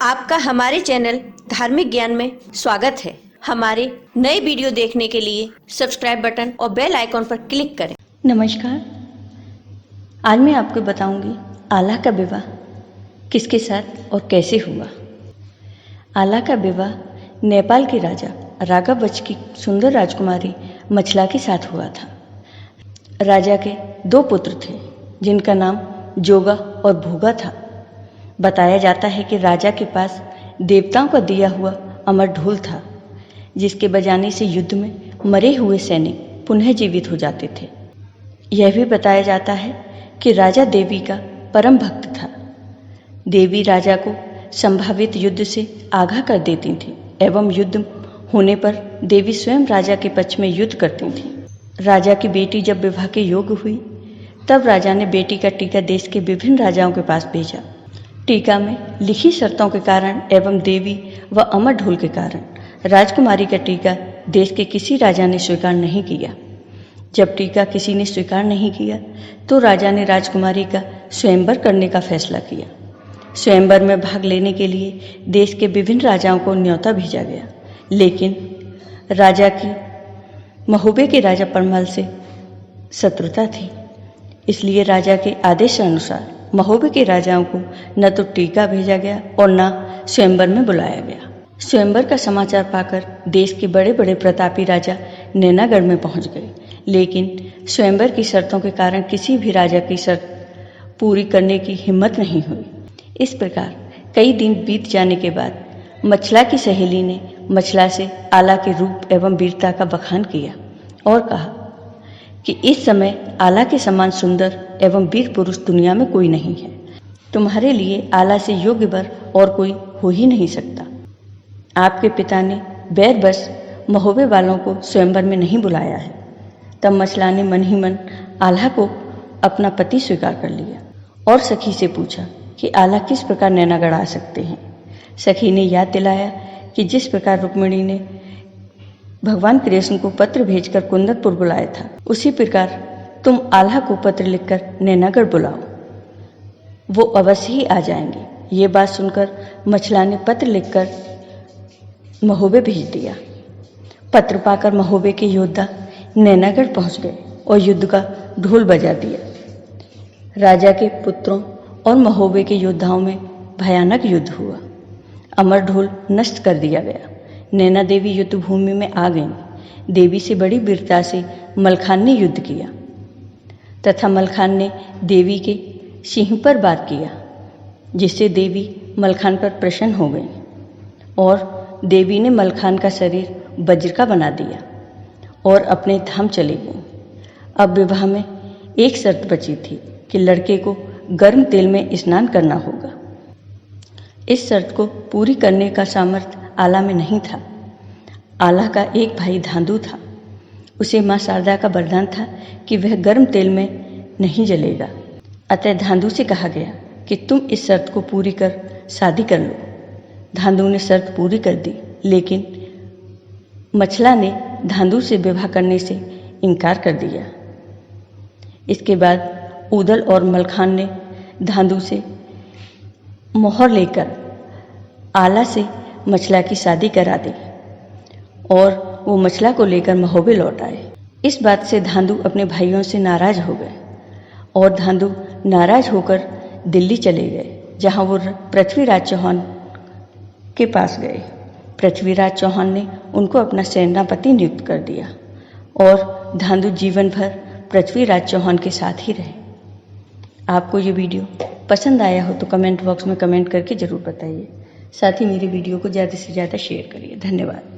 आपका हमारे चैनल धार्मिक ज्ञान में स्वागत है। हमारे नए वीडियो देखने के लिए सब्सक्राइब बटन और बेल आइकॉन पर क्लिक करें। नमस्कार। आज मैं आपको बताऊंगी आला का विवाह किसके साथ और कैसे हुआ। आला का विवाह नेपाल के राजा राघव वंश की सुंदर राजकुमारी मछला के साथ हुआ था। राजा के 2 पुत्र थे जिनका नाम जोगा और भोगा था। बताया जाता है कि राजा के पास देवताओं का दिया हुआ अमर ढोल था, जिसके बजाने से युद्ध में मरे हुए सैनिक पुनः जीवित हो जाते थे। यह भी बताया जाता है कि राजा देवी का परम भक्त था। देवी राजा को संभावित युद्ध से आगाह कर देती थी एवं युद्ध होने पर देवी स्वयं राजा के पक्ष में युद्ध करती थी। राजा की बेटी जब विवाह के योग्य हुई तब राजा ने बेटी का टीका देश के विभिन्न राजाओं के पास भेजा। टीका में लिखी शर्तों के कारण एवं देवी व अमर ढोल के कारण राजकुमारी का टीका देश के किसी राजा ने स्वीकार नहीं किया। जब टीका किसी ने स्वीकार नहीं किया तो राजा ने राजकुमारी का स्वयंवर करने का फैसला किया। स्वयंवर में भाग लेने के लिए देश के विभिन्न राजाओं को न्योता भेजा गया, लेकिन राजा की महोबे के राजा परमल से शत्रुता थी। इसलिए राजा के आदेश अनुसार महोबे के राजाओं को न तो टीका भेजा गया और न स्वयंवर में बुलाया गया। स्वयंवर का समाचार पाकर देश के बड़े बड़े प्रतापी राजा नैनागढ़ में पहुंच गए, लेकिन स्वयंवर की शर्तों के कारण किसी भी राजा की शर्त पूरी करने की हिम्मत नहीं हुई। इस प्रकार कई दिन बीत जाने के बाद मछला की सहेली ने मछला से आला के रूप एवं वीरता का बखान किया और कहा कि इस समय आला के समान सुंदर एवं वीर पुरुष दुनिया में कोई नहीं है। तुम्हारे लिए आला से योग्य वर और कोई हो ही नहीं सकता। आपके पिता ने बैरबस महोबे वालों को स्वयंवर में नहीं बुलाया है। तब मछला ने मन ही मन आला को अपना पति स्वीकार कर लिया और सखी से पूछा कि आला किस प्रकार नैनागढ़ आ सकते हैं। सखी ने याद दिलाया कि जिस प्रकार रुक्मिणी ने भगवान कृष्ण को पत्र भेजकर कुंदनपुर बुलाया था, उसी प्रकार तुम आल्हा को पत्र लिखकर नैनागढ़ बुलाओ, वो अवश्य ही आ जाएंगे। ये बात सुनकर मछला ने पत्र लिखकर महोबे भेज दिया। पत्र पाकर महोबे के योद्धा नैनागढ़ पहुंच गए और युद्ध का ढोल बजा दिया। राजा के पुत्रों और महोबे के योद्धाओं में भयानक युद्ध हुआ। अमर ढोल नष्ट कर दिया गया। नैना देवी युद्ध भूमि में आ गईं। देवी से बड़ी वीरता से मलखान ने युद्ध किया तथा मलखान ने देवी के सिंह पर वार किया, जिससे देवी मलखान पर प्रसन्न हो गई और देवी ने मलखान का शरीर वज्र का बना दिया और अपने धाम चली गई। अब विवाह में एक शर्त बची थी कि लड़के को गर्म तेल में स्नान करना होगा। इस शर्त को पूरी करने का सामर्थ्य आला में नहीं था। आला का एक भाई धांधु था। उसे माँ शारदा का वरदान था कि वह गर्म तेल में नहीं जलेगा। अतः धांधु से कहा गया कि तुम इस शर्त को पूरी कर शादी कर लो। धांधु ने शर्त पूरी कर दी, लेकिन मछला ने धांधु से विवाह करने से इनकार कर दिया। इसके बाद ऊदल और मलखान ने धांधु से मोहर लेकर आला से मछला की शादी करा दी और वो मछला को लेकर महोबे लौट आए। इस बात से धांधु अपने भाइयों से नाराज हो गए और धांधु नाराज होकर दिल्ली चले गए, जहां वो पृथ्वीराज चौहान के पास गए। पृथ्वीराज चौहान ने उनको अपना सेनापति नियुक्त कर दिया और धांधु जीवन भर पृथ्वीराज चौहान के साथ ही रहे। आपको ये वीडियो पसंद आया हो तो कमेंट बॉक्स में कमेंट करके ज़रूर बताइए। साथ ही मेरे वीडियो को ज़्यादा से ज़्यादा शेयर करिए। धन्यवाद।